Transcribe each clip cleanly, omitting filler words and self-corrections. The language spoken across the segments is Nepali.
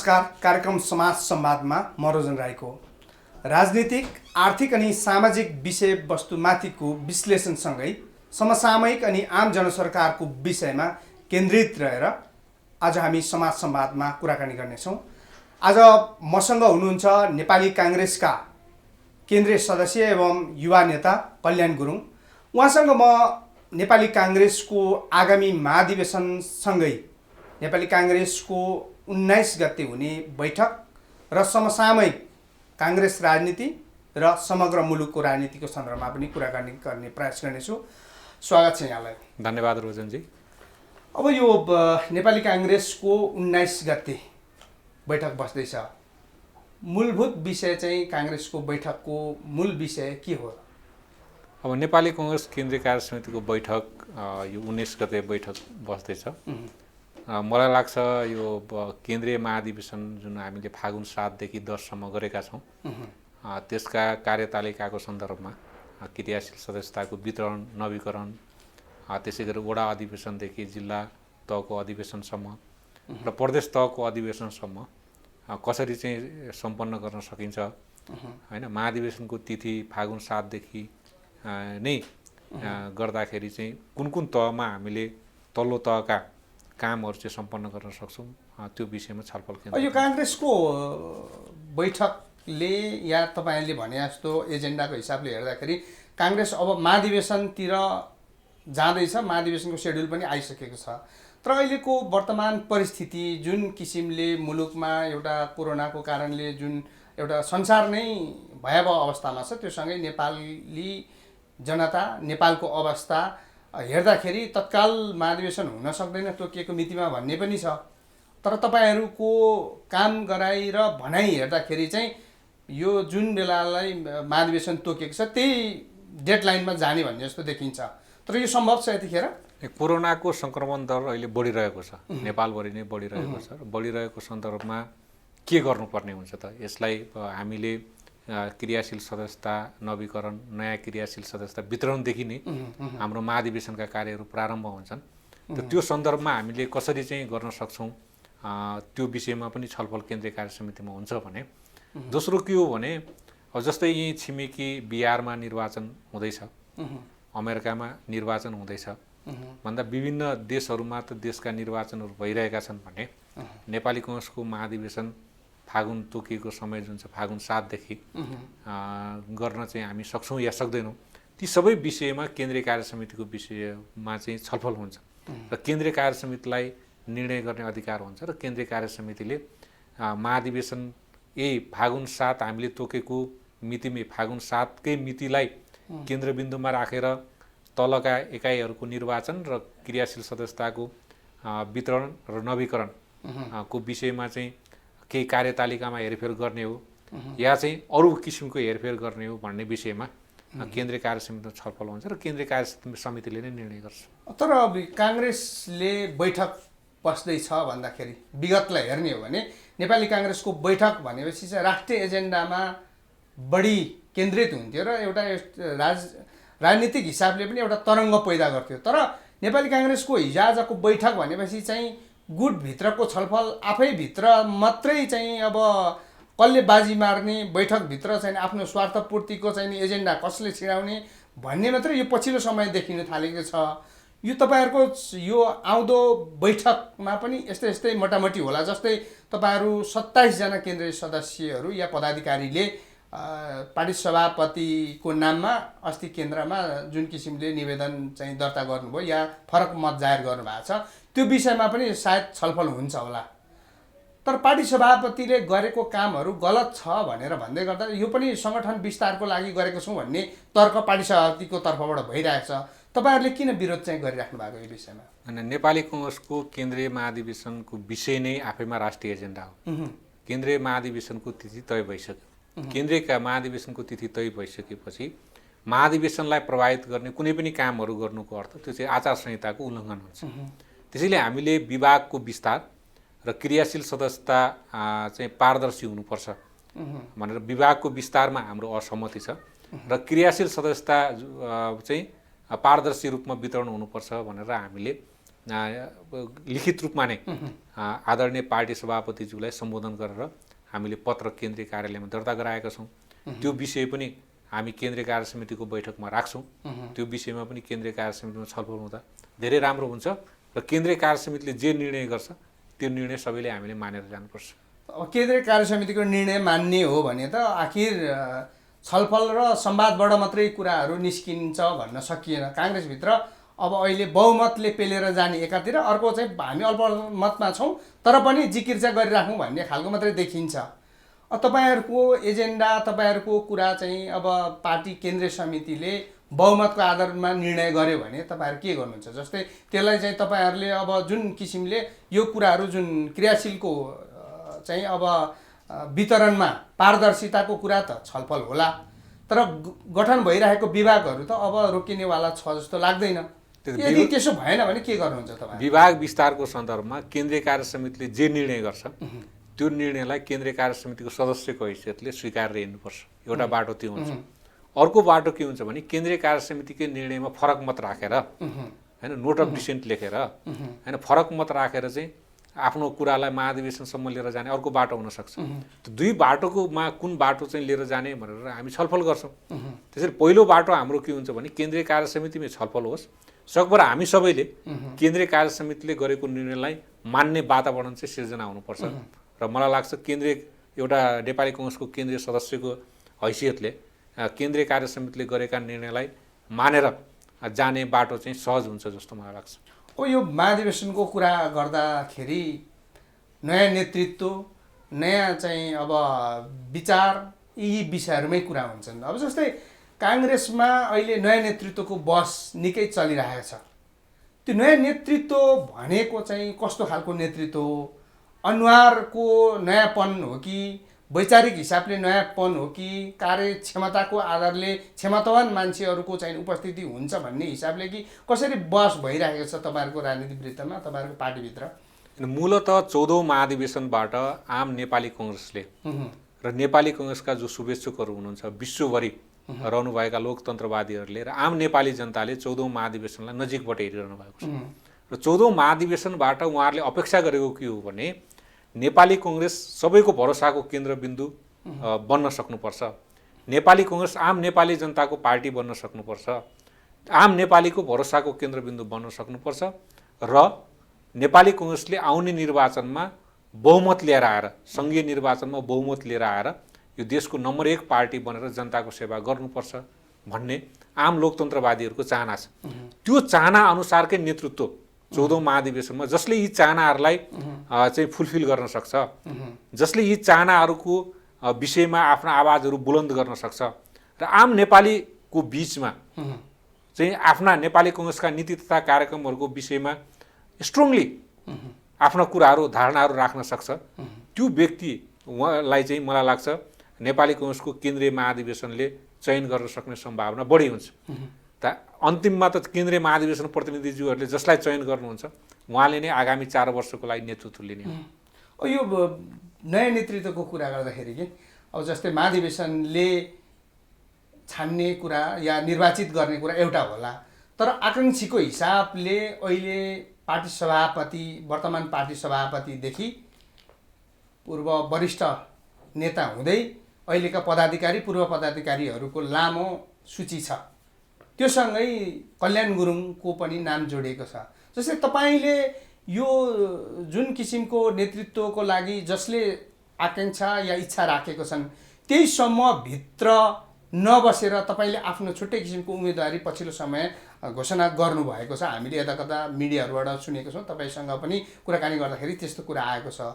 नमस्कार। कार्यक्रम समाज संवादमा म रोजन राईको राजनीतिक, आर्थिक अनि सामाजिक विषयवस्तुमाथिको विश्लेषणसँगै समसामयिक अनि आम जनसरकारको विषयमा केन्द्रित रहेर आज हामी समाज संवादमा कुराकानी गर्नेछौँ। आज मसँग हुनुहुन्छ नेपाली काङ्ग्रेसका केन्द्रीय सदस्य एवं युवा नेता कल्याण गुरुङ। उहाँसँग म नेपाली काङ्ग्रेसको आगामी महाधिवेशनसँगै नेपाली काङ्ग्रेसको 19 गते हुने बैठक र समसामयिक काङ्ग्रेस राजनीति र समग्र मुलुकको राजनीतिको सन्दर्भमा पनि कुराकानी गर्ने प्रयास गर्नेछु। स्वागत छ यहाँलाई। धन्यवाद रोजनजी। अब यो नेपाली काङ्ग्रेसको 19 गते बैठक बस्दैछ। मूलभूत विषय चाहिँ काङ्ग्रेसको बैठकको मूल विषय के हो? अब नेपाली काङ्ग्रेस केन्द्रीय कार्य समितिको बैठक यो 19 गते बैठक बस्दैछ। मलाई लाग्छ यो केन्द्रीय महाधिवेशन जुन हामीले फागुन 7 देखि 10 सम्म गरेका छौँ, त्यसका कार्यतालिकाको सन्दर्भमा क्रियाशील सदस्यताको वितरण, नवीकरण, त्यसै गरी वडा अधिवेशनदेखि जिल्ला तहको अधिवेशनसम्म र प्रदेश तहको अधिवेशनसम्म कसरी चाहिँ सम्पन्न गर्न सकिन्छ, हैन। महाधिवेशनको तिथि फागुन 7 देखि नै गर्दाखेरि चाहिँ कुन कुन तहमा हामीले तल्लो तहका कामहरू चाहिँ सम्पन्न गर्न सक्छौँ, त्यो विषयमा छलफल केन्द्र। यो काङ्ग्रेसको बैठकले या तपाईँले भने जस्तो एजेन्डाको हिसाबले हेर्दाखेरि काङ्ग्रेस अब महाधिवेशनतिर जाँदैछ। महाधिवेशनको सेड्युल पनि आइसकेको छ। तर अहिलेको वर्तमान परिस्थिति जुन किसिमले मुलुकमा एउटा कोरोनाको कारणले जुन एउटा संसार नै भयावह अवस्थामा छ, त्योसँगै नेपाली जनता, नेपालको अवस्था हेर्दाखेरि तत्काल महाधिवेशन हुन सक्दैन तोकिएको मितिमा भन्ने पनि छ। तर तपाईँहरूको काम गराइ र भनाइ हेर्दाखेरि चाहिँ यो जुन बेलालाई महाधिवेशन तोकिएको छ त्यही डेडलाइनमा जाने भन्ने जस्तो देखिन्छ। तर यो सम्भव छ यतिखेर? कोरोनाको सङ्क्रमण दर अहिले बढिरहेको छ, नेपालभरि नै बढिरहेको छ। बढिरहेको सन्दर्भमा के गर्नुपर्ने हुन्छ त? यसलाई हामीले क्रियाशील सदस्यता नवीकरण, नयाँ क्रियाशील सदस्यता वितरणदेखि नै हाम्रो महाधिवेशनका कार्यहरू प्रारम्भ हुन्छन्। त्यो सन्दर्भमा हामीले कसरी चाहिँ गर्न सक्छौँ, त्यो विषयमा पनि छलफल केन्द्रीय कार्य समितिमा हुन्छ भने। दोस्रो के हो भने, अब जस्तै यहीँ छिमेकी बिहारमा निर्वाचन हुँदैछ, अमेरिकामा निर्वाचन हुँदैछ भन्दा विभिन्न देशहरूमा त देशका निर्वाचनहरू भइरहेका छन् भने नेपाली काङ्ग्रेसको महाधिवेशन फागुन तोकिएको समय जुन छ फागुन 7 देखि गर्न चाहिँ हामी सक्छौँ या सक्दैनौँ, ती सबै विषयमा केन्द्रीय कार्य समितिको विषयमा चाहिँ छलफल हुन्छ र केन्द्रीय कार्य समितिलाई निर्णय गर्ने अधिकार हुन्छ र केन्द्रीय कार्य समितिले महाधिवेशन फागुन 7 हामीले तोकेको मितिमै फागुन 7 कै मितिलाई केन्द्रबिन्दुमा राखेर तलका एकाइहरूको निर्वाचन र क्रियाशील सदस्यताको वितरण र नवीकरणको विषयमा चाहिँ केही कार्यतालिकामा हेरफेर गर्ने हो या चाहिँ अरू किसिमको हेरफेर गर्ने हो भन्ने विषयमा केन्द्रीय कार्य समितिमा छलफल हुन्छ र केन्द्रीय कार्य समितिले नै निर्णय गर्छ। तर काङ्ग्रेसले बैठक बस्दैछ भन्दाखेरि विगतलाई हेर्ने हो भने नेपाली काङ्ग्रेसको बैठक भनेपछि चाहिँ राष्ट्रिय एजेन्डामा बढी केन्द्रित हुन्थ्यो र एउटा राजनीतिक हिसाबले पनि एउटा तरङ्ग पैदा गर्थ्यो। तर नेपाली काङ्ग्रेसको हिजोआजको बैठक भनेपछि चाहिँ गुटभित्रको छलफल, आफैभित्र मात्रै चाहिँ अब कसले बाजी मार्ने, बैठकभित्र चाहिँ आफ्नो स्वार्थपूर्तिको चाहिँ एजेन्डा कसले छिराउने भन्ने मात्रै यो पछिल्लो समय देखिन थालेको छ। यो तपाईँहरूको यो आउँदो बैठकमा पनि यस्तै यस्तै मोटामोटी होला। जस्तै तपाईँहरू 27 जना केन्द्रीय सदस्यहरू या पदाधिकारीले पार्टी सभापतिको नाममा अस्ति केन्द्रमा जुन किसिमले निवेदन चाहिँ दर्ता गर्नुभयो या फरक मत जाहेर गर्नुभएको छ, त्यो विषयमा पनि सायद छलफल हुन्छ होला। तर पार्टी सभापतिले गरेको कामहरू गलत छ भनेर भन्दै गर्दा यो पनि सङ्गठन विस्तारको लागि गरेको छौँ भन्ने तर्क पार्टी सभापतिको तर्फबाट भइरहेको छ। तपाईँहरूले किन विरोध चाहिँ गरिराख्नु भएको यो विषयमा? अनि नेपाली काङ्ग्रेसको केन्द्रीय महाधिवेशनको विषय नै आफैमा राष्ट्रिय एजेन्डा हो। केन्द्रीय महाधिवेशनको तिथि तय भइसक्यो। केन्द्रीय महाधिवेशनको तिथि तय भइसकेपछि महाधिवेशनलाई प्रभावित गर्ने कुनै पनि कामहरू गर्नुको अर्थ त्यो चाहिँ आचार संहिताको उल्लङ्घन हुन्छ। त्यसैले हामीले विभागको विस्तार र क्रियाशील सदस्यता चाहिँ पारदर्शी हुनुपर्छ भनेर विभागको विस्तारमा हाम्रो असहमति छ र क्रियाशील सदस्यता चाहिँ पारदर्शी रूपमा वितरण हुनुपर्छ भनेर हामीले लिखित रूपमा नै आदरणीय पार्टी सभापतिज्यूलाई सम्बोधन गरेर हामीले पत्र केन्द्रीय कार्यालयमा दर्ता गराएका छौँ। त्यो विषय पनि हामी केन्द्रीय कार्य समितिको बैठकमा राख्छौँ। त्यो विषयमा पनि केन्द्रीय कार्य समितिमा छलफल हुँदा धेरै राम्रो हुन्छ र केन्द्रीय कार्य समितिले जे निर्णय गर्छ त्यो निर्णय सबैले हामीले मानेर जानुपर्छ। अब केन्द्रीय कार्य समितिको निर्णय मान्ने हो भने त आखिर छलफल र संवादबाट मात्रै कुराहरू निस्किन्छ भन्न सकिएन। काङ्ग्रेसभित्र अब अहिले बहुमतले पेलेर जाने एकातिर, अर्को चाहिँ हामी अल्पमतमा छौँ तर पनि जिकिर्चा गरिराखौँ भन्ने खालको मात्रै देखिन्छ। तपाईँहरूको एजेन्डा, तपाईँहरूको कुरा चाहिँ अब पार्टी केन्द्रीय समितिले बहुमतको आधारमा निर्णय गर्यो भने तपाईँहरू के गर्नुहुन्छ? जस्तै त्यसलाई चाहिँ तपाईँहरूले अब जुन किसिमले यो कुराहरू जुन क्रियाशीलको चाहिँ अब वितरणमा पारदर्शिताको कुरा त छलफल होला, तर गठन भइरहेको विभागहरू त अब रोकिनेवाला छ जस्तो लाग्दैन। यदि त्यसो भएन भने के गर्नुहुन्छ तपाईँ? विभाग विस्तारको सन्दर्भमा केन्द्रीय कार्य समितिले जे निर्णय गर्छ त्यो निर्णयलाई केन्द्रीय कार्य समितिको सदस्यको हैसियतले स्वीकारेर हिँड्नुपर्छ। एउटा बाटो त्यो हुन्छ। अर्को बाटो के हुन्छ भने केन्द्रीय कार्य समितिकै निर्णयमा फरक मत राखेर हैन, नोट अफ डिसेन्ट लेखेर हैन, फरक मत राखेर चाहिँ आफ्नो कुरालाई महाधिवेशनसम्म लिएर जाने अर्को बाटो हुनसक्छ। त्यो दुई बाटोकोमा कुन बाटो चाहिँ लिएर जाने भनेर हामी छलफल गर्छौँ। त्यसरी पहिलो बाटो हाम्रो के हुन्छ भने केन्द्रीय कार्य समितिमै छलफल होस्, सकभर हामी सबैले केन्द्रीय कार्य समितिले गरेको निर्णयलाई मान्ने वातावरण चाहिँ सिर्जना हुनुपर्छ। र मलाई लाग्छ केन्द्रीय एउटा नेपाली काङ्ग्रेसको केन्द्रीय सदस्यको हैसियतले केन्द्रीय कार्य समितिले गरेका निर्णयलाई मानेर जाने बाटो चाहिँ सहज हुन्छ जस्तो मलाई लाग्छ। अब यो महाधिवेशनको कुरा गर्दाखेरि नयाँ नेतृत्व, नयाँ चाहिँ अब विचार, यी विषयहरूमै कुरा हुन्छन्। अब जस्तै काङ्ग्रेसमा अहिले नयाँ नेतृत्वको बस निकै चलिरहेको छ। त्यो नयाँ नेतृत्व भनेको चाहिँ कस्तो खालको नेतृत्व हो? अनुहारको नयाँपन हो कि वैचारिक हिसाबले नयाँपन हो कि कार्यक्षमताको आधारले क्षमतावान मान्छेहरूको चाहिँ उपस्थिति हुन्छ भन्ने हिसाबले कि कसरी बहस भइरहेको छ तपाईँहरूको राजनीतिक वृत्तमा, तपाईँहरूको पार्टीभित्र? मूलतः 14औं महाधिवेशनबाट आम नेपाली काङ्ग्रेसले र नेपाली काङ्ग्रेसका जो शुभेच्छुकहरू हुनुहुन्छ विश्वभरि रहनुभएका लोकतन्त्रवादीहरूले र आम नेपाली जनताले 14औं महाधिवेशनलाई नजिकबाट हेरिरहनु भएको छ। र 14औं महाधिवेशनबाट उहाँहरूले अपेक्षा गरेको के हो भने नेपाली काङ्ग्रेस सबैको भरोसाको केन्द्रबिन्दु बन्न सक्नुपर्छ, नेपाली काङ्ग्रेस आम नेपाली जनताको पार्टी बन्न सक्नुपर्छ, आम नेपालीको भरोसाको केन्द्रबिन्दु बन्न सक्नुपर्छ र नेपाली काङ्ग्रेसले आउने निर्वाचनमा बहुमत लिएर आएर, सङ्घीय निर्वाचनमा बहुमत लिएर आएर यो देशको नम्बर 1 पार्टी बनेर जनताको सेवा गर्नुपर्छ भन्ने आम लोकतन्त्रवादीहरूको चाहना छ। त्यो चाहना अनुसारकै नेतृत्व 14औं महाधिवेशनमा जसले यी चाहनाहरूलाई चाहिँ फुलफिल गर्न सक्छ, जसले यी चाहनाहरूको विषयमा आफ्ना आवाजहरू बुलन्द गर्न सक्छ र आम नेपालीको बिचमा चाहिँ आफ्ना नेपाली काङ्ग्रेसका नीति तथा कार्यक्रमहरूको विषयमा स्ट्रङली आफ्ना कुराहरू, धारणाहरू राख्न सक्छ, त्यो व्यक्तिलाई चाहिँ मलाई लाग्छ नेपाली काङ्ग्रेसको केन्द्रीय महाधिवेशनले चयन गर्न सक्ने सम्भावना बढी हुन्छ। अन्तिममा त केन्द्रीय महाधिवेशन प्रतिनिधिज्यूहरूले जसलाई चयन गर्नुहुन्छ उहाँले नै आगामी 4 वर्षको लागि नेतृत्व लिने हो। यो नयाँ नेतृत्वको कुरा गर्दाखेरि कि अब जस्तै महाधिवेशनले छान्ने कुरा या निर्वाचित गर्ने कुरा एउटा होला, तर आकाङ्क्षीको हिसाबले अहिले पार्टी सभापति, वर्तमान पार्टी सभापतिदेखि पूर्व वरिष्ठ नेता हुँदै अहिलेका पदाधिकारी, पूर्व पदाधिकारीहरूको लामो सूची छ। त्योसँगै कल्याण गुरुङको पनि नाम जोडिएको छ। जस्तै तपाईँले यो जुन किसिमको नेतृत्वको लागि जसले आकाङ्क्षा या इच्छा राखेको छन् त्यही समूहभित्र नबसेर तपाईँले आफ्नो छुट्टै किसिमको उम्मेदवारी पछिल्लो समय घोषणा गर्नुभएको छ। हामीले यता कता मिडियाहरूबाट सुनेको छौँ, तपाईँसँग पनि कुराकानी गर्दाखेरि त्यस्तो कुरा आएको छ।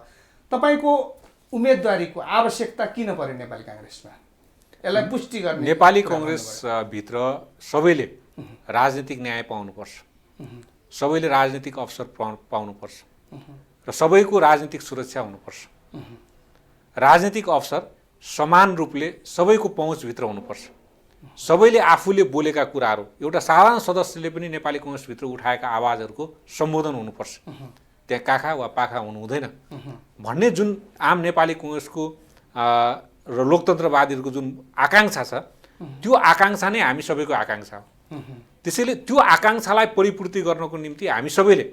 तपाईँको उम्मेदवारीको आवश्यकता किन पर्यो नेपाली काङ्ग्रेसमा? यसलाई पुष्टि गर्ने नेपाली काङ्ग्रेसभित्र सबैले राजनीतिक न्याय पाउनुपर्छ, सबैले राजनीतिक अवसर पाउनुपर्छ र सबैको राजनीतिक सुरक्षा हुनुपर्छ। राजनीतिक अवसर समान रूपले सबैको पहुँचभित्र हुनुपर्छ। सबैले आफूले बोलेका कुराहरू एउटा साधारण सदस्यले पनि नेपाली काङ्ग्रेसभित्र उठाएका आवाजहरूको सम्बोधन हुनुपर्छ, त्यहाँ काखा वा पाखा हुनु हुँदैन भन्ने जुन आम नेपाली काङ्ग्रेसको र लोकतन्त्रवादीहरूको जुन आकाङ्क्षा छ त्यो आकाङ्क्षा नै हामी सबैको आकाङ्क्षा हो। त्यसैले त्यो आकाङ्क्षालाई परिपूर्ति गर्नको निम्ति हामी सबैले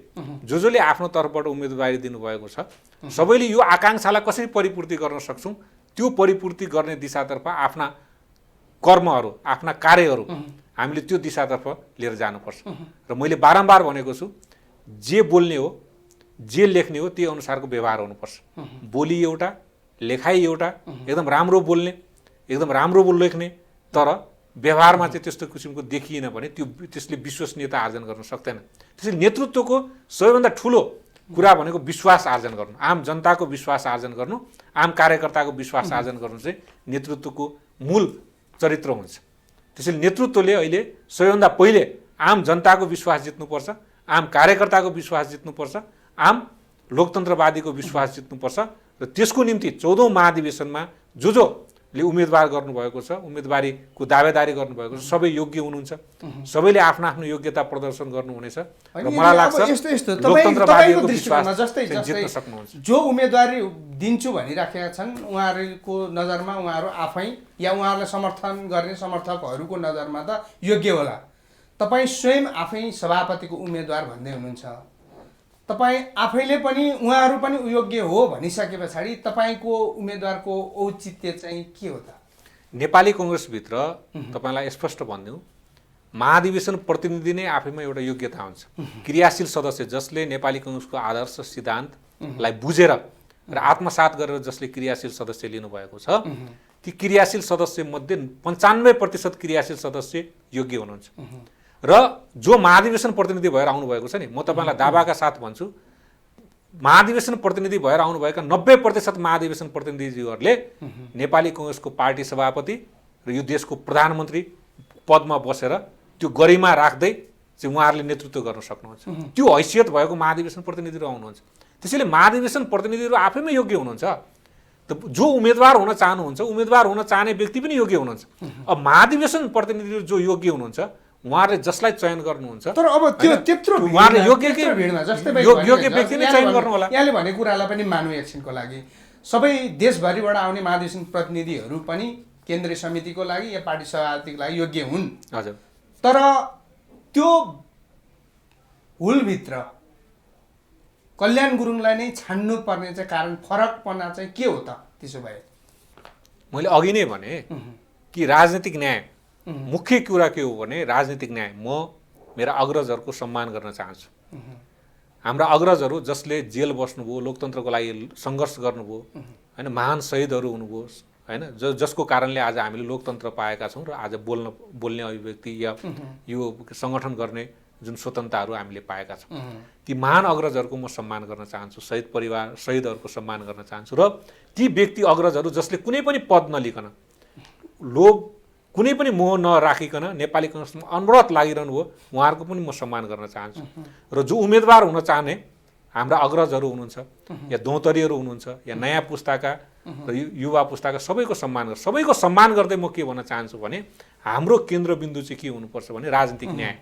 जसले आफ्नो तर्फबाट उम्मेदवारी दिनुभएको छ सबैले यो आकाङ्क्षालाई कसरी परिपूर्ति गर्न सक्छौँ त्यो परिपूर्ति गर्ने दिशातर्फ आफ्ना कर्महरू आफ्ना कार्यहरू हामीले त्यो दिशातर्फ लिएर जानुपर्छ र मैले बारम्बार भनेको छु जे बोल्ने हो जे लेख्ने हो त्यही अनुसारको व्यवहार हुनुपर्छ बोली एउटा लेखाइ एउटा एकदम राम्रो बोल्ने एकदम राम्रो लेख्ने तर व्यवहारमा चाहिँ त्यस्तो किसिमको देखिएन भने त्यसले विश्वसनीयता आर्जन गर्न सक्दैन। त्यसैले नेतृत्वको सबैभन्दा ठुलो कुरा भनेको विश्वास आर्जन गर्नु, आम जनताको विश्वास आर्जन गर्नु, आम कार्यकर्ताको विश्वास आर्जन गर्नु चाहिँ नेतृत्वको मूल चरित्र हुन्छ। त्यसैले नेतृत्वले अहिले सबैभन्दा पहिले आम जनताको विश्वास जित्नुपर्छ, आम कार्यकर्ताको विश्वास जित्नुपर्छ, आम लोकतन्त्रवादीको विश्वास जित्नुपर्छ र त्यसको निम्ति 14औं महाधिवेशनमा जोले उम्मेदवार गर्नुभएको छ, उम्मेदवारीको दावेदारी गर्नुभएको छ, सबै योग्य हुनुहुन्छ, सबैले आफ्नो आफ्नो योग्यता प्रदर्शन गर्नुहुनेछ र मलाई लाग्छ लोकतन्त्रवादीको विश्वास जित्न सक्नुहुन्छ। जो उम्मेदवारी दिन्छु भनिराखेका छन् उहाँहरूको नजरमा उहाँहरू आफै या उहाँहरूलाई समर्थन गर्ने समर्थकहरूको नजरमा त योग्य होला। तपाईँ स्वयं आफै सभापतिको उम्मेदवार भन्दै हुनुहुन्छ, तपाईँ आफैले पनि उहाँहरू पनि योग्य हो भनिसके पछाडि तपाईँको उम्मेदवारको औचित्य चाहिँ के हो त? नेपाली कङ्ग्रेसभित्र तपाईँलाई स्पष्ट भनिदिउँ, महाधिवेशन प्रतिनिधि नै आफैमा एउटा योग्यता हुन्छ। क्रियाशील सदस्य जसले नेपाली कङ्ग्रेसको आदर्श सिद्धान्तलाई बुझेर र आत्मसात गरेर जसले क्रियाशील सदस्य लिनुभएको छ ती क्रियाशील सदस्य मध्ये 95% क्रियाशील सदस्य योग्य हुनुहुन्छ र जो महाधिवेशन प्रतिनिधि भएर आउनुभएको छ नि, म तपाईँलाई दावाका साथ भन्छु महाधिवेशन प्रतिनिधि भएर आउनुभएका 90% महाधिवेशन प्रतिनिधिहरूले नेपाली कङ्ग्रेसको पार्टी सभापति र यो देशको प्रधानमन्त्री पदमा बसेर त्यो गरिमा राख्दै चाहिँ उहाँहरूले नेतृत्व गर्न सक्नुहुन्छ। त्यो हैसियत भएको महाधिवेशन प्रतिनिधिहरू आउनुहुन्छ। त्यसैले महाधिवेशन प्रतिनिधिहरू आफैमा योग्य हुनुहुन्छ। जो उम्मेदवार हुन चाहनुहुन्छ, उम्मेदवार हुन चाहने व्यक्ति पनि योग्य हुनुहुन्छ। अब महाधिवेशन प्रतिनिधिहरू जो योग्य हुनुहुन्छ उहाँहरूले जसलाई चयन गर्नुहुन्छ, तर अब त्यो त्यत्रो उहाँहरूले योग्य व्यक्ति नै चयन गर्नु होला। यहाँले भनेको कुरालाई पनि मानौँ एकछिनको लागि, सबै देशभरिबाट आउने महाधिवेशन प्रतिनिधिहरू पनि केन्द्रीय समितिको लागि या पार्टी सभापतिको लागि योग्य हुन्। हजुर, तर त्यो हुलभित्र कल्याण गुरुङलाई नै छान्नु पर्ने चाहिँ कारण फरकपना चाहिँ के हो त? त्यसो भए मैले अघि नै भने कि राजनीतिक न्याय मुख्य कुरा के हो भने राजनीतिक न्याय। म मेरा अग्रजहरूको सम्मान गर्न चाहन्छु। हाम्रा अग्रजहरू जसले जेल बस्नुभयो, लोकतन्त्रको लागि सङ्घर्ष गर्नुभयो, होइन, महान शहीदहरू हुनुभयो, होइन, जसको कारणले आज हामीले लोकतन्त्र पाएका छौँ र आज बोल्ने अभिव्यक्ति या यो सङ्गठन गर्ने जुन स्वतन्त्रताहरू हामीले पाएका छौँ, ती महान अग्रजहरूको म सम्मान गर्न चाहन्छु, शहीद परिवार शहीदहरूको सम्मान गर्न चाहन्छु र ती व्यक्ति अग्रजहरू जसले कुनै पनि पद नलिकन, लोभ कुनै पनि मोह नराखिकन नेपाली कङ्ग्रेसमा अनवरत लागिरहनु भयो, उहाँहरूको पनि म सम्मान गर्न चाहन्छु। र जो उम्मेदवार हुन चाहने हाम्रा अग्रजहरू हुनुहुन्छ या दौतरीहरू हुनुहुन्छ या नयाँ पुस्ताका र युवा पुस्ताका सबैको सम्मान गर्दै म के भन्न चाहन्छु भने हाम्रो केन्द्रबिन्दु चाहिँ के हुनुपर्छ भने राजनीतिक न्याय।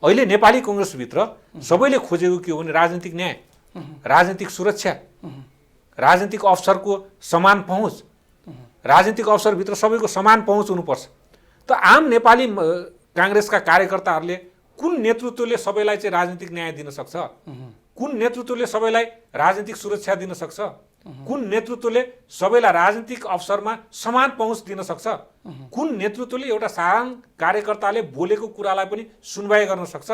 अहिले नेपाली कङ्ग्रेसभित्र सबैले खोजेको के हो भने राजनीतिक न्याय, राजनीतिक सुरक्षा, राजनीतिक अवसरको समान पहुँच, राजनीतिक अवसरभित्र सबैको समान पहुँच हुनुपर्छ। त आम नेपाली काङ्ग्रेसका कार्यकर्ताहरूले कुन नेतृत्वले सबैलाई चाहिँ राजनीतिक न्याय दिन सक्छ, कुन नेतृत्वले सबैलाई राजनीतिक सुरक्षा दिन सक्छ, कुन नेतृत्वले सबैलाई राजनीतिक अवसरमा समान पहुँच दिन सक्छ, कुन नेतृत्वले एउटा साधारण कार्यकर्ताले बोलेको कुरालाई पनि सुनवाई गर्न सक्छ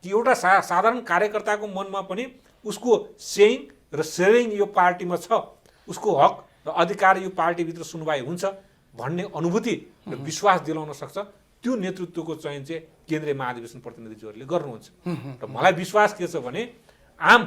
कि एउटा साधारण कार्यकर्ताको मनमा पनि उसको सेइङ र सेयरिङ यो पार्टीमा छ, उसको हक र अधिकार यो पार्टीभित्र सुनवाई हुन्छ भन्ने अनुभूति र विश्वास दिलाउन सक्छ, त्यो नेतृत्वको चयन चाहिँ केन्द्रीय महाधिवेशन प्रतिनिधिज्यूहरूले गर्नुहुन्छ। र मलाई विश्वास के छ भने आम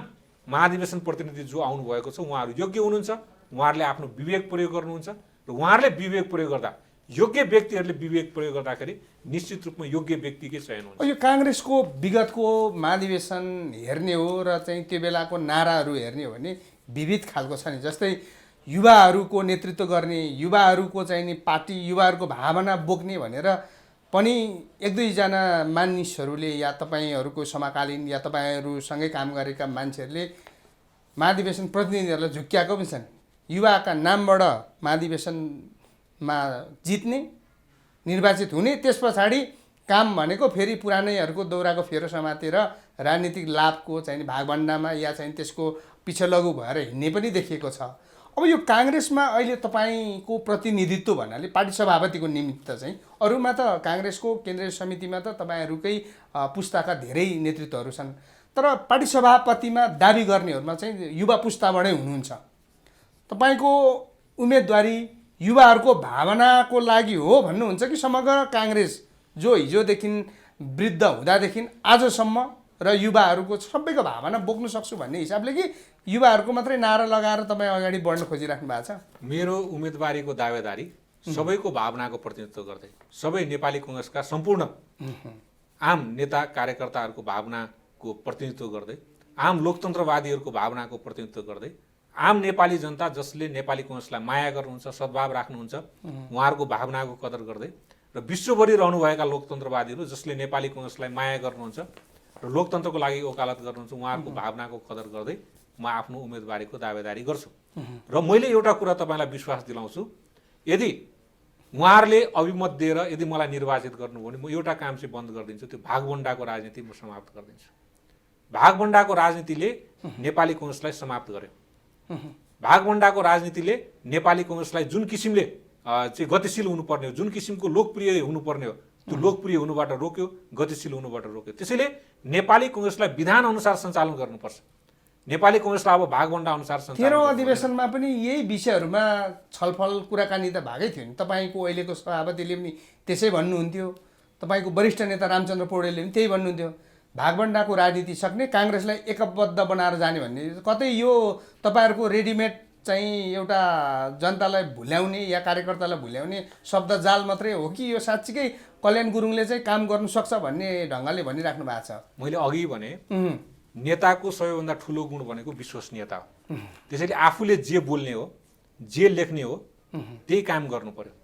महाधिवेशन प्रतिनिधि जो आउनुभएको छ उहाँहरू योग्य हुनुहुन्छ, उहाँहरूले आफ्नो विवेक प्रयोग गर्नुहुन्छ र उहाँहरूले विवेक प्रयोग गर्दा योग्य व्यक्तिहरूले विवेक प्रयोग गर्दाखेरि निश्चित रूपमा योग्य व्यक्तिकै चयन हुन्छ। यो काङ्ग्रेसको विगतको महाधिवेशन हेर्ने हो र चाहिँ त्यो बेलाको नाराहरू हेर्ने हो भने विविध खालको छ नि। जस्तै युवाहरूको नेतृत्व गर्ने, युवाहरूको चाहिँ नि पार्टी युवाहरूको भावना बोक्ने भनेर पनि एक दुईजना मानिसहरूले या तपाईँहरूको समकालीन या तपाईँहरूसँगै काम गरेका मान्छेहरूले महाधिवेशन प्रतिनिधिहरूलाई झुक्क्याएको पनि छन्। युवाका नामबाट महाधिवेशनमा जित्ने, निर्वाचित हुने, त्यस पछाडि काम भनेको फेरि पुरानैहरूको दौराको फेरो समातेर राजनीतिक लाभको चाहिँ भागभण्डामा या चाहिँ त्यसको पिछलगु भएर हिँड्ने पनि देखिएको छ। अब यो काङ्ग्रेसमा अहिले तपाईँको प्रतिनिधित्व भन्नाले पार्टी सभापतिको निमित्त चाहिँ अरूमा त काङ्ग्रेसको केन्द्रीय समितिमा त तपाईँहरूकै पुस्ताका धेरै नेतृत्वहरू छन्, तर पार्टी सभापतिमा दाबी गर्नेहरूमा चाहिँ युवा पुस्ताबाटै हुनुहुन्छ। तपाईँको उम्मेदवारी युवाहरूको भावनाको लागि हो भन्नुहुन्छ कि समग्र काङ्ग्रेस जो हिजोदेखि वृद्ध हुँदादेखि आजसम्म र युवाहरूको सबैको भावना बोक्न सक्छु भन्ने हिसाबले कि युवाहरूको मात्रै नारा लगाएर तपाईँ अगाडि बढ्न खोजिराख्नु भएको छ? मेरो उम्मेदवारीको दावेदारी सबैको भावनाको प्रतिनिधित्व गर्दै, सबै नेपाली काङ्ग्रेसका सम्पूर्ण आम नेता कार्यकर्ताहरूको भावनाको प्रतिनिधित्व गर्दै, आम लोकतन्त्रवादीहरूको भावनाको प्रतिनिधित्व गर्दै, आम नेपाली जनता जसले नेपाली काङ्ग्रेसलाई माया गर्नुहुन्छ, सद्भाव राख्नुहुन्छ, उहाँहरूको भावनाको कदर गर्दै र विश्वभरि रहनुभएका लोकतन्त्रवादीहरू जसले नेपाली काङ्ग्रेसलाई माया गर्नुहुन्छ र लोकतन्त्रको लागि वकालत गर्नुहुन्छ, उहाँहरूको भावनाको कदर गर्दै म आफ्नो उम्मेदवारीको दावेदारी गर्छु। र मैले एउटा कुरा तपाईँलाई विश्वास दिलाउँछु, यदि उहाँहरूले अभिमत दिएर यदि मलाई निर्वाचित गर्नुभयो भने म एउटा काम चाहिँ बन्द गरिदिन्छु, त्यो भागभण्डाको राजनीति म समाप्त गरिदिन्छु। भागभण्डाको राजनीतिले नेपाली काङ्ग्रेसलाई समाप्त गर्यो। भागभण्डाको राजनीतिले नेपाली काङ्ग्रेसलाई जुन किसिमले चाहिँ गतिशील हुनुपर्ने हो, जुन किसिमको लोकप्रिय हुनुपर्ने हो, त्यो लोकप्रिय हुनुबाट रोक्यो, गतिशील हुनुबाट रोक्यो। त्यसैले नेपाली काङ्ग्रेसलाई विधान अनुसार सञ्चालन गर्नुपर्छ। नेपाली काङ्ग्रेसलाई अब भागभण्डा अनुसार सञ्चालन। 13औं अधिवेशनमा पनि यही विषयहरूमा छलफल कुराकानी त भएकै थियो नि। तपाईँको अहिलेको सभापतिले पनि त्यसै भन्नुहुन्थ्यो, तपाईँको वरिष्ठ नेता रामचन्द्र पौडेलले पनि त्यही भन्नुहुन्थ्यो, भागभण्डाको राजनीति सक्ने, काङ्ग्रेसलाई एकबद्ध बनाएर जाने भन्ने। कतै यो तपाईँहरूको रेडिमेड चाहिँ एउटा जनतालाई भुल्याउने या कार्यकर्तालाई भुल्याउने शब्द जाल मात्रै हो कि यो साँच्चीकै कल्याण गुरुङले चाहिँ काम गर्नु सक्छ भन्ने ढङ्गले भनिराख्नु भएको छ? मैले अघि भने नेताको सबैभन्दा ठुलो गुण भनेको विश्वसनीयता हो। त्यसैले आफूले जे बोल्ने हो, जे लेख्ने हो, त्यही काम गर्नु पर्यो।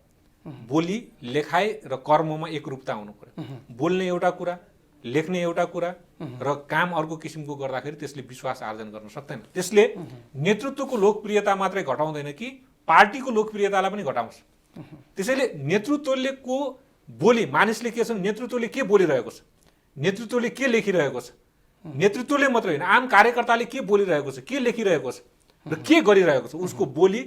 बोली, लेखाइ र कर्ममा एकरूपता हुनु पर्यो। बोल्ने एउटा कुरा, लेख्ने एउटा कुरा र काम अर्को किसिमको गर्दाखेरि त्यसले विश्वास आर्जन गर्न सक्दैन। त्यसले नेतृत्वको लोकप्रियता मात्रै घटाउँदैन कि पार्टीको लोकप्रियतालाई पनि घटाउँछ। त्यसैले नेतृत्वले को बोली, मानिसले के छ, नेतृत्वले के बोलिरहेको छ, नेतृत्वले के लेखिरहेको छ, नेतृत्वले मात्रै होइन आम कार्यकर्ताले के बोलिरहेको छ, के लेखिरहेको छ र के गरिरहेको छ, उसको बोली,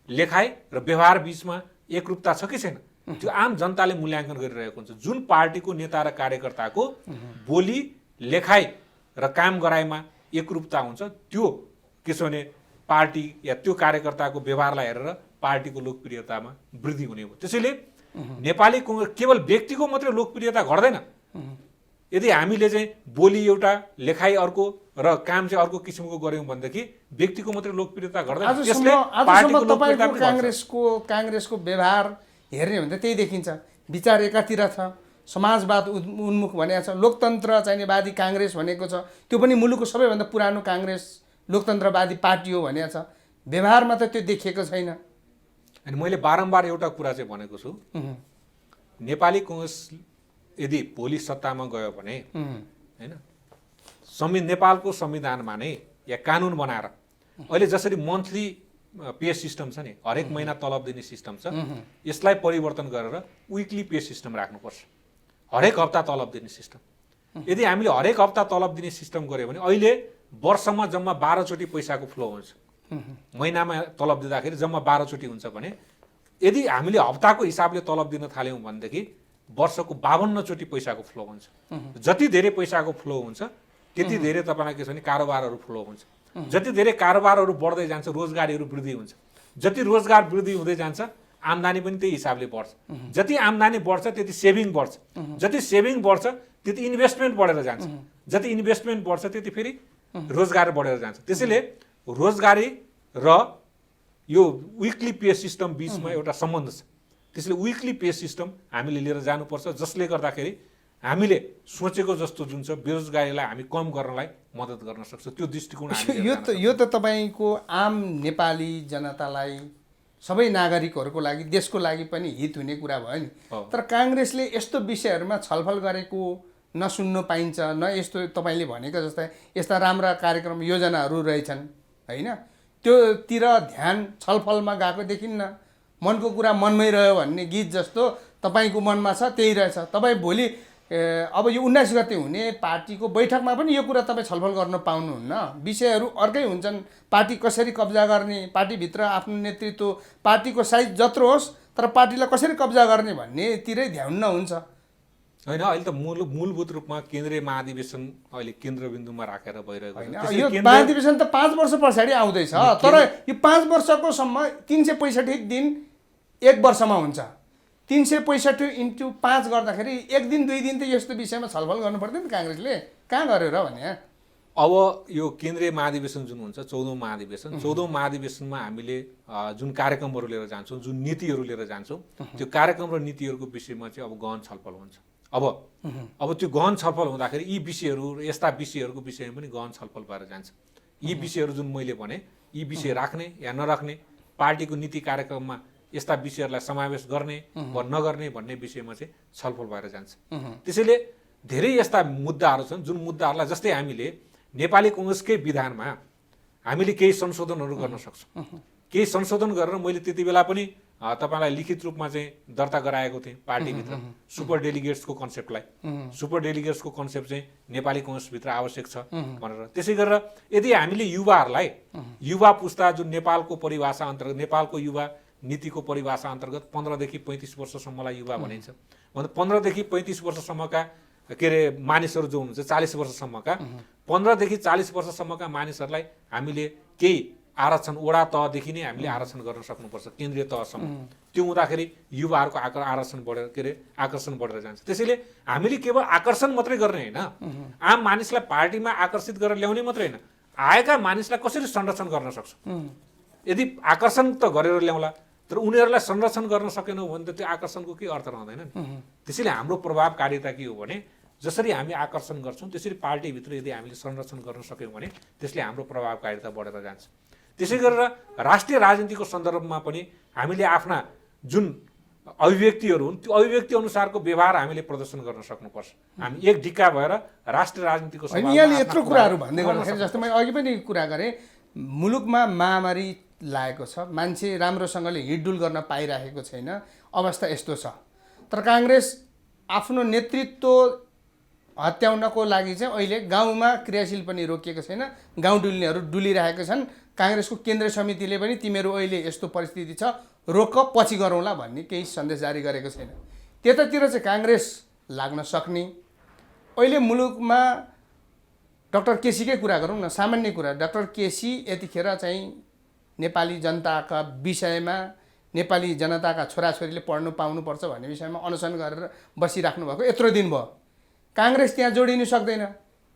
लेखाइ र व्यवहार बीचमा एकरूपता छ कि छैन, त्यो आम जनताले मूल्याङ्कन गरिरहेको हुन्छ। जुन पार्टीको नेता र कार्यकर्ताको बोली, लेखाइ र काम गराइमा एकरूपता हुन्छ, त्यो के छ भने पार्टी या त्यो कार्यकर्ताको व्यवहारलाई हेरेर पार्टीको लोकप्रियतामा वृद्धि हुने हो। त्यसैले नेपाली काङ्ग्रेस केवल व्यक्तिको मात्रै लोकप्रियता घट्दैन। यदि हामीले चाहिँ बोली एउटा, लेखाइ अर्को र काम चाहिँ अर्को किसिमको गऱ्यौँ भनेदेखि व्यक्तिको मात्रै लोकप्रियता घट्दैन। आजसम्म तपाईँको काङ्ग्रेसको व्यवहार हेर्ने हो भने त्यही देखिन्छ। विचार एकातिर छ, समाजवाद उन्मुख भनेको छ, लोकतन्त्र चाहिनेवादी काङ्ग्रेस भनेको छ, त्यो पनि मुलुकको सबैभन्दा पुरानो काङ्ग्रेस लोकतन्त्रवादी पार्टी हो भनेको छ। व्यवहारमा त त्यो देखिएको छैन। अनि मैले बारम्बार एउटा कुरा चाहिँ भनेको छु, नेपाली काङ्ग्रेस यदि भोलि सत्तामा गयो भने हैन, नेपालको संविधानमा नै या कानुन बनाएर अहिले जसरी मन्थली पे सिस्टम छ नि, हरेक महिना तलब दिने सिस्टम छ, यसलाई परिवर्तन गरेर विकली पे सिस्टम राख्नुपर्छ। हरेक हप्ता तलब दिने सिस्टम। यदि हामीले हरेक हप्ता तलब दिने सिस्टम गऱ्यो भने अहिले वर्षमा जम्मा 12 चोटि पैसाको फ्लो हुन्छ। महिनामा तलब दिँदाखेरि जम्मा 12 चोटि हुन्छ भने यदि हामीले हप्ताको हिसाबले तलब दिन थाल्यौँ भनेदेखि वर्षको 52 चोटि पैसाको फ्लो हुन्छ। जति धेरै पैसाको फ्लो हुन्छ त्यति धेरै तपाईँलाई के छ भने कारोबारहरू फ्लो हुन्छ। जति धेरै कारोबारहरू बढ्दै जान्छ रोजगारीहरू वृद्धि हुन्छ। जति रोजगार वृद्धि हुँदै जान्छ आम्दानी पनि त्यही हिसाबले बढ्छ। जति आम्दानी बढ्छ त्यति सेभिङ बढ्छ। जति सेभिङ बढ्छ त्यति इन्भेस्टमेन्ट बढेर जान्छ। जति इन्भेस्टमेन्ट बढ्छ त्यति फेरि रोजगार बढेर जान्छ। त्यसैले रोजगारी र यो विकली पे सिस्टम बीचमा एउटा सम्बन्ध छ। त्यसैले विकली पे सिस्टम हामीले लिएर जानुपर्छ, जसले गर्दाखेरि हामीले सोचेको जस्तो जुन छ बेरोजगारीलाई हामी कम गर्नलाई मद्दत गर्न सक्छ। त्यो दृष्टिकोण यो त तपाईँको आम नेपाली जनतालाई, सबै नागरिकहरूको लागि, देशको लागि पनि हित हुने कुरा भयो नि। तर काङ्ग्रेसले यस्तो विषयहरूमा छलफल गरेको न सुन्न पाइन्छ, न यस्तो तपाईँले भनेको जस्तै यस्ता राम्रा कार्यक्रम योजनाहरू रहेछन् होइन, त्योतिर ध्यान छलफलमा गएको देखिन्न। मनको कुरा मनमै रह्यो भन्ने गीत जस्तो तपाईँको मनमा छ त्यही रहेछ। तपाईँ भोलि अब यो 19 गते हुने पार्टीको बैठकमा पनि यो कुरा तपाईँ छलफल गर्न पाउनुहुन्न। विषयहरू अर्कै हुन्छन्। पार्टी कसरी कब्जा गर्ने, पार्टीभित्र आफ्नो नेतृत्व, पार्टीको साइज जत्रो होस् तर पार्टीलाई कसरी कब्जा गर्ने भन्नेतिरै ध्यान हुन्छ। होइन, अहिले त मूलभूत रूपमा केन्द्रीय महाधिवेशन अहिले केन्द्रबिन्दुमा राखेर भइरहेको छ। यो महाधिवेशन त 5 वर्ष पछाडि आउँदैछ, तर यो 5 वर्षको सम्म 365 दिन 1 वर्षमा हुन्छ। 365 × 5 गर्दाखेरि 1 दिन 2 दिन त यस्तो विषयमा छलफल गर्नु पर्दैन काङ्ग्रेसले, कहाँ गर्यो र भने। अब यो केन्द्रीय महाधिवेशन जुन हुन्छ 14औं महाधिवेशन, 14औं महाधिवेशनमा हामीले जुन कार्यक्रमहरू लिएर जान्छौँ, जुन नीतिहरू लिएर जान्छौँ, त्यो कार्यक्रम र नीतिहरूको विषयमा चाहिँ अब गहन छलफल हुन्छ। अब त्यो गहन छलफल हुँदाखेरि यी विषयहरू, यस्ता विषयहरूको विषयमा पनि गहन छलफल भएर जान्छ। यी विषयहरू जुन मैले भने, यी विषय राख्ने या नराख्ने, पार्टीको नीति कार्यक्रममा यस्ता विषयहरूलाई समावेश गर्ने वा नगर्ने भन्ने विषयमा चाहिँ छलफल भएर जान्छ। त्यसैले धेरै यस्ता मुद्दाहरू छन् जुन मुद्दाहरूलाई जस्तै हामीले नेपाली कङ्ग्रेसकै विधानमा हामीले केही संशोधनहरू गर्न सक्छौँ। केही संशोधन गरेर मैले त्यति बेला पनि तपाईँलाई लिखित रूपमा चाहिँ दर्ता गराएको थिएँ पार्टीभित्र सुपर डेलिगेट्सको कन्सेप्टलाई। सुपर डेलिगेट्सको कन्सेप्ट चाहिँ नेपाली कङ्ग्रेसभित्र आवश्यक छ भनेर। त्यसै गरेर यदि हामीले युवाहरूलाई, युवा पुस्ता जुन नेपालको परिभाषा अन्तर्गत, नेपालको युवा नीतिको परिभाषा अन्तर्गत 15 देखि 35 वर्षसम्मलाई युवा भनिन्छ। 15 देखि 35 वर्षसम्मका के अरे मानिसहरू जो हुनुहुन्छ, 40 वर्षसम्मका, 15 देखि 40 वर्षसम्मका मानिसहरूलाई हामीले केही आरक्षण वडा तहदेखि नै हामीले आरक्षण गर्न सक्नुपर्छ केन्द्रीय तहसम्म। त्यो हुँदाखेरि युवाहरूको आरक्षण बढेर के अरे आकर्षण बढेर जान्छ। त्यसैले हामीले केवल आकर्षण मात्रै गर्ने होइन, आम मानिसलाई पार्टीमा आकर्षित गरेर ल्याउने मात्रै होइन, आएका मानिसलाई कसरी संरक्षण गर्न सक्छौँ। यदि आकर्षण त गरेर ल्याउँला तर उनीहरूलाई संरक्षण गर्न सकेनौँ भने त त्यो आकर्षणको केही अर्थ रहँदैन नि। त्यसैले हाम्रो प्रभावकारिता के हो भने जसरी हामी आकर्षण गर्छौँ त्यसरी पार्टीभित्र यदि हामीले संरक्षण गर्न सक्यौँ भने त्यसले हाम्रो प्रभावकारिता बढेर जान्छ। त्यसै गरेर राष्ट्रिय राजनीतिको सन्दर्भमा पनि हामीले आफ्ना जुन अभिव्यक्तिहरू हुन् त्यो अभिव्यक्ति अनुसारको व्यवहार हामीले प्रदर्शन गर्न सक्नुपर्छ। हामी एक ढिक्का भएर राष्ट्रिय राजनीतिको यहाँले यत्रो कुराहरू भन्दै गर्दाखेरि जस्तो मैले अघि पनि कुरा गरेँ, मुलुकमा महामारी लागेको छ, मान्छे राम्रोसँगले हिँडडुल गर्न पाइरहेको छैन, अवस्था यस्तो छ। तर काङ्ग्रेस आफ्नो नेतृत्व हत्याउनको लागि चाहिँ अहिले गाउँमा क्रियाशील पनि रोकिएको छैन, गाउँ डुल्नेहरू डुलिरहेका छन्। काङ्ग्रेसको केन्द्रीय समितिले पनि तिमीहरू अहिले यस्तो परिस्थिति छ, रोक, पछि गरौँला भन्ने केही सन्देश जारी गरेको छैन। त्यतातिर चाहिँ काङ्ग्रेस लाग्न सक्ने। अहिले मुलुकमा डाक्टर केसीकै कुरा गरौँ न, सामान्य कुरा, डाक्टर केसी यतिखेर चाहिँ नेपाली जनताका विषयमा, नेपाली जनताका छोराछोरीले पढ्नु पाउनुपर्छ भन्ने विषयमा अनसन गरेर बसिराख्नु भएको यत्रो दिन भयो। काङ्ग्रेस त्यहाँ जोडिनु सक्दैन,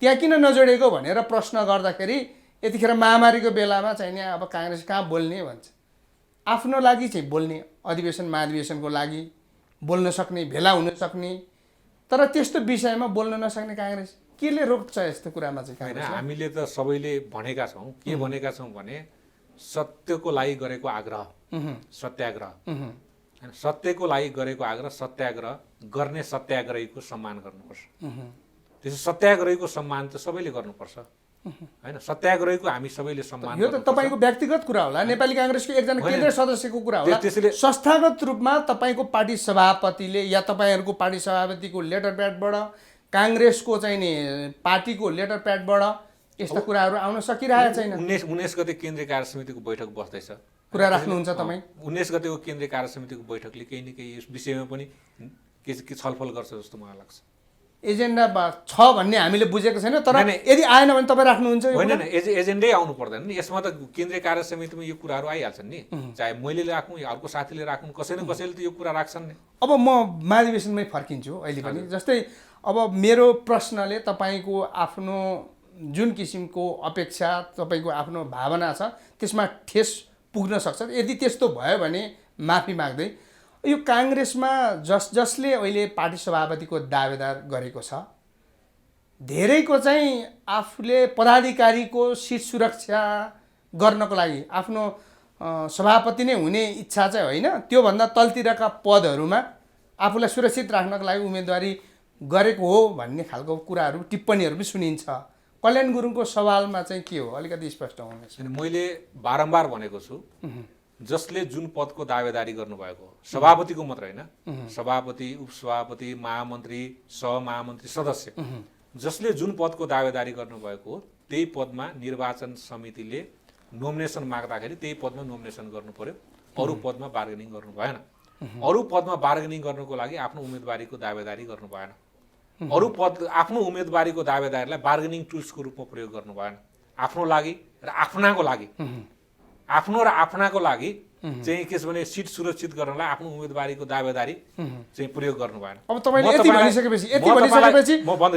त्यहाँ किन नजोडेको भनेर प्रश्न गर्दाखेरि यतिखेर महामारीको बेलामा चाहिँ नि अब काङ्ग्रेस कहाँ बोल्ने भन्छ। आफ्नो लागि चाहिँ बोल्ने, अधिवेशन महाधिवेशनको लागि बोल्न सक्ने, भेला हुन सक्ने, तर त्यस्तो विषयमा बोल्न नसक्ने काङ्ग्रेस केले रोक्छ यस्तो कुरामा चाहिँ काङ्ग्रेस? हामीले त सबैले भनेका छौँ, के भनेका छौँ भने सत्यको लागि गरेको आग्रह सत्याग्रह, सत्यको लागि गरेको आग्रह सत्याग्रह गर्ने सत्याग्रहीको सम्मान गर्नुपर्छ। त्यसो सत्याग्रहीको सम्मान त सबैले गर्नुपर्छ होइन, सत्याग्रहीको हामी सबैले सम्मान। यो त तपाईँको व्यक्तिगत कुरा होला, नेपाली काङ्ग्रेसको एकजना केन्द्रीय सदस्यको कुरा होला। त्यसैले संस्थागत रूपमा तपाईँको पार्टी सभापतिले या तपाईँहरूको पार्टी सभापतिको लेटर प्याडबाट, काङ्ग्रेसको चाहिँ नि पार्टीको लेटर प्याडबाट यस्ता कुराहरू आउन सकिरहेको छैन। 19 गते केन्द्रीय कार्य समितिको बैठक बस्दैछ, कुरा राख्नुहुन्छ तपाईँ? 19 गतेको केन्द्रीय कार्य समितिको बैठकले केही न केही यस विषयमा पनि के छलफल गर्छ जस्तो मलाई लाग्छ। एजेन्डा छ भन्ने हामीले बुझेको छैन, तर यदि आएन भने तपाईँ राख्नुहुन्छ? होइन, एजेन्डै आउनु पर्दैन नि, यसमा त केन्द्रीय कार्य समितिमा यो कुराहरू आइहाल्छन् नि, चाहे मैले राखौँ या अर्को साथीले राखौँ, कसै न कसैले त यो कुरा राख्छन् नि। अब म महाधिवेशनमै फर्किन्छु अहिले पनि। जस्तै अब मेरो प्रश्नले तपाईँको आफ्नो जुन किसिमको अपेक्षा, तपाईँको आफ्नो भावना छ त्यसमा ठेस पुग्न सक्छ। यदि त्यस्तो भयो भने माफी माग्दै, यो काङ्ग्रेसमा जसले अहिले पार्टी सभापतिको दावेदार गरेको छ, धेरैको चाहिँ आफूले पदाधिकारीको सिट सुरक्षा गर्नको लागि आफ्नो सभापति नै हुने इच्छा चाहिँ होइन, त्योभन्दा तलतिरका पदहरूमा आफूलाई सुरक्षित राख्नको लागि उम्मेदवारी गरेको हो भन्ने खालको कुराहरू, टिप्पणीहरू पनि सुनिन्छ। कल्याण गुरुङको सवालमा चाहिँ के हो, अलिकति स्पष्ट हुनुहोस्। मैले बारम्बार भनेको छु जसले जुन पदको दावेदारी गर्नुभएको सभापतिको मात्र होइन, सभापति, उपसभापति, महामन्त्री, सहमहामन्त्री, सदस्य, जसले जुन पदको दावेदारी गर्नुभएको हो त्यही पदमा निर्वाचन समितिले नोमिनेसन माग्दाखेरि त्यही पदमा नोमिनेसन गर्नु पर्यो। अरू पदमा बार्गेनिङ गर्नु भएन। अरू पदमा बार्गेनिङ गर्नुको लागि आफ्नो उम्मेदवारीको दावेदारी गर्नु भएन। अरू पद आफ्नो उम्मेदवारीको दावेदारीलाई बार्गेनिङ टुल्सको रूपमा प्रयोग गर्नु भएन। आफ्नो लागि र आफ्नाको लागि, आफ्नो र आफ्नाको लागि चाहिँ के छ भने सिट सुरक्षित गर्नलाई आफ्नो उम्मेदवारीको दावेदारी चाहिँ प्रयोग गर्नु भएन। अब तपाईँले यति भनिसकेपछि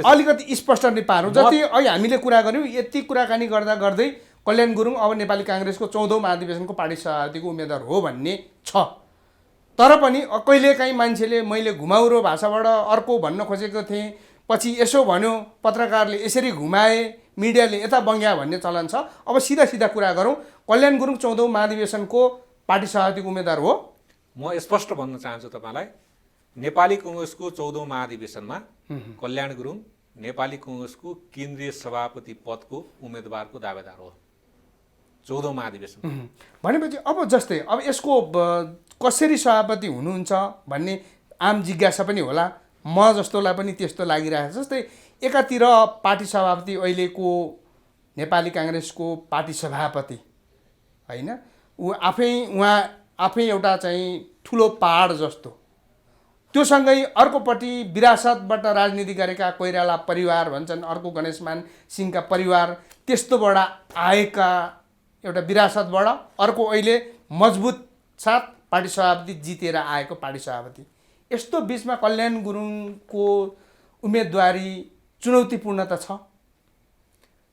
अलिकति स्पष्ट नै पारौँ। जति अहिले हामीले कुरा गऱ्यौँ यति कुराकानी गर्दा गर्दै कल्याण गुरुङ अब नेपाली काङ्ग्रेसको 14औं महाधिवेशनको पार्टी सभापतिको उम्मेदवार हो भन्ने छ। तर पनि कहिलेकाहीँ मान्छेले मैले घुमाउरो भाषाबाट अर्को भन्न खोजेको थिएँ, पछि यसो भन्यो, पत्रकारले यसरी घुमाए, मिडियाले यता बङ्ग्या भन्ने चलन छ। अब सिधा सिधा कुरा गरौँ, कल्याण गुरुङ 14औं महाधिवेशनको पार्टी सभापतिको उम्मेदवार हो? म स्पष्ट भन्न चाहन्छु तपाईँलाई, नेपाली काङ्ग्रेसको 14औं महाधिवेशनमा कल्याण गुरुङ नेपाली काङ्ग्रेसको केन्द्रीय सभापति पदको उम्मेदवारको दावेदार हो 14औं महाधिवेशन। भनेपछि अब जस्तै अब यसको कसरी सभापति हुनुहुन्छ भन्ने आम जिज्ञासा पनि होला, म जस्तोलाई पनि त्यस्तो लागिरहेको छ। जस्तै एकातिर पार्टी सभापति अहिलेको नेपाली काङ्ग्रेसको पार्टी सभापति होइन, उहाँ आफै एउटा चाहिँ ठुलो पहाड जस्तो, त्योसँगै अर्कोपट्टि विरासतबाट राजनीति गरेका कोइराला परिवार भन्छन्, अर्को गणेशमान सिंहका परिवार, त्यस्तोबाट आएका एउटा विरासतबाट अर्को अहिले मजबुत साथ पार्टी सभापति जितेर आएको पार्टी सभापति, यस्तो बिचमा कल्याण गुरुङको उम्मेदवारी चुनौतीपूर्ण त छ।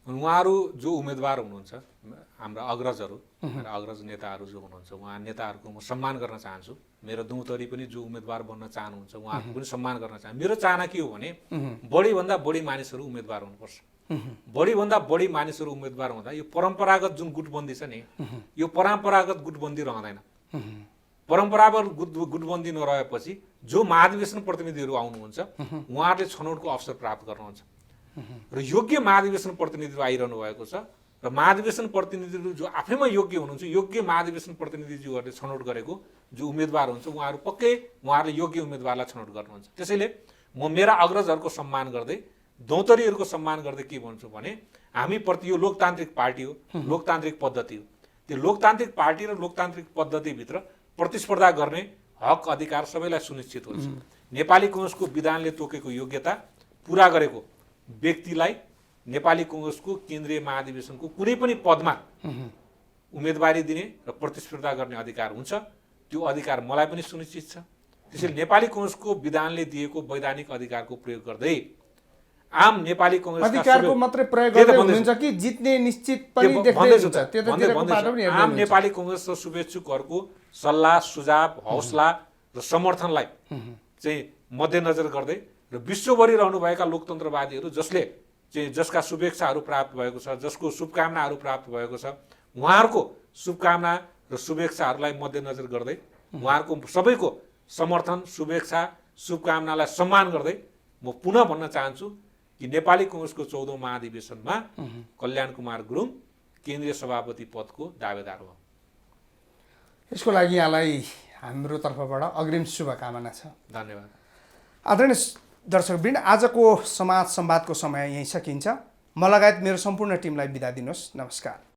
उहाँहरू जो उम्मेदवार हुनुहुन्छ, हाम्रा अग्रजहरू र अग्रज नेताहरू जो हुनुहुन्छ, उहाँ नेताहरूको म सम्मान गर्न चाहन्छु। मेरो दौतरी पनि जो उम्मेदवार बन्न चाहनुहुन्छ उहाँहरूको पनि सम्मान गर्न चाहन्छु। मेरो चाहना के हो भने बढीभन्दा बढी मानिसहरू उम्मेदवार हुनुपर्छ। बढीभन्दा बढी मानिसहरू उम्मेदवार हुँदा यो परम्परागत जुन गुटबन्दी छ नि, यो परम्परागत गुटबन्दी रहँदैन। परम्परागत गुटबन्दी नरहेपछि जो महाधिवेशन प्रतिनिधिहरू आउनुहुन्छ उहाँहरूले छनौटको अवसर प्राप्त गर्नुहुन्छ र योग्य महाधिवेशन प्रतिनिधिहरू आइरहनु भएको छ र महाधिवेशन प्रतिनिधिहरू जो आफैमा योग्य हुनुहुन्छ, योग्य महाधिवेशन प्रतिनिधिज्यूहरूले छनौट गरेको जो उम्मेदवार हुन्छ उहाँहरू पक्कै उहाँहरूले योग्य उम्मेदवारलाई छनौट गर्नुहुन्छ। त्यसैले म मेरा अग्रजहरूको सम्मान गर्दै, दौतरीहरूको सम्मान गर्दै के भन्छु भने हामी प्रति यो लोकतान्त्रिक पार्टी हो, लोकतान्त्रिक पद्धति हो। त्यो लोकतान्त्रिक पार्टी र लोकतान्त्रिक पद्धतिभित्र प्रतिस्पर्धा गर्ने हक अधिकार सबैलाई सुनिश्चित हुन्छ। नेपाली काङ्ग्रेसको विधानले तोकेको योग्यता पुरा गरेको व्यक्तिलाई नेपाली काङ्ग्रेसको केन्द्रीय महाधिवेशनको कुनै पनि पदमा उम्मेदवारी दिने र प्रतिस्पर्धा गर्ने अधिकार हुन्छ। त्यो अधिकार मलाई पनि सुनिश्चित छ। त्यसैले नेपाली काङ्ग्रेसको विधानले दिएको वैधानिक अधिकारको प्रयोग गर्दै आम नेपाली काङ्ग्रेसका अधिकारको मात्रै प्रयोग गर्दै हुनुहुन्छ कि जित्ने निश्चित पनि देख्दै हुन्छ? त्यतातिरको पाटो पनि हेर्दै आम नेपाली काङ्ग्रेस र शुभेच्छुकहरूको सल्लाह, सुझाव, हौसला र समर्थनलाई चाहिँ मध्यनजर गर्दै र विश्वभरि रहनुभएका लोकतन्त्रवादीहरू जसका शुभेच्छाहरू प्राप्त भएको छ, जसको शुभकामनाहरू प्राप्त भएको छ, उहाँहरूको शुभकामना र शुभेच्छाहरूलाई मध्यनजर गर्दै, उहाँहरूको सबैको समर्थन, शुभेच्छा, शुभकामनालाई सम्मान गर्दै म पुनः भन्न चाहन्छु कि नेपाली काङ्ग्रेसको 14औं महाधिवेशनमा कल्याण कुमार गुरुङ केन्द्रीय सभापति पदको दावेदार हो। यसको लागि यहाँलाई हाम्रो तर्फबाट अग्रिम शुभकामना छ। धन्यवाद। आदरणीय दर्शकवृन्द, आजको समाज संवादको समय यहीँ सकिन्छ। म लगायत मेरो सम्पूर्ण टिमलाई बिदा दिनुहोस्। नमस्कार।